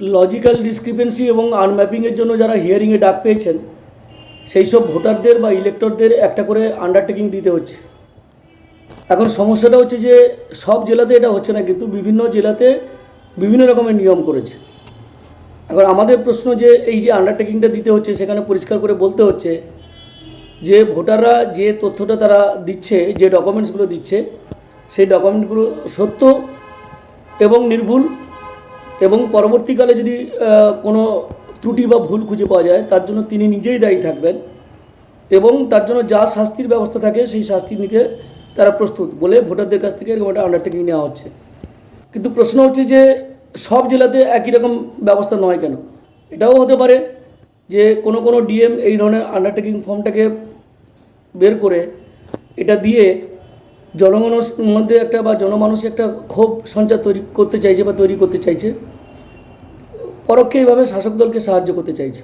Logical discrepancy এবং আনম্যাপিংয়ের জন্য যারা হিয়ারিংয়ে ডাক পেয়েছেন সেই সব ভোটারদের বা ইলেক্টরদের একটা করে আন্ডারটেকিং দিতে হচ্ছে। এখন সমস্যাটা হচ্ছে যে সব জেলাতে এটা হচ্ছে না, কিন্তু বিভিন্ন জেলাতে বিভিন্ন রকমের নিয়ম করেছে। এখন আমাদের প্রশ্ন যে এই যে আন্ডারটেকিংটা দিতে হচ্ছে সেখানে পরিষ্কার করে বলতে হচ্ছে যে ভোটাররা যে তথ্যটা তারা দিচ্ছে, যে ডকুমেন্টসগুলো দিচ্ছে, সেই ডকুমেন্টগুলো সত্য এবং নির্ভুল, এবং পরবর্তীকালে যদি কোনো ত্রুটি বা ভুল খুঁজে পাওয়া যায় তার জন্য তিনি নিজেই দায়ী থাকবেন এবং তার জন্য যা শাস্তির ব্যবস্থা থাকে সেই শাস্তি নিতে তারা প্রস্তুত বলে ভোটারদের কাছ থেকে এরকম একটা আন্ডারটেকিং নেওয়া হচ্ছে। কিন্তু প্রশ্ন হচ্ছে যে সব জেলাতে একই রকম ব্যবস্থা নয় কেন? এটাও হতে পারে যে কোনো কোনো ডিএম এই ধরনের আন্ডারটেকিং ফর্মটাকে বের করে এটা দিয়ে জনগণের মধ্যে একটা বা জনমানুষে একটা ক্ষোভ সঞ্চার তৈরি করতে চাইছে, পরোক্ষে এইভাবে শাসক দলকে সাহায্য করতে চাইছে।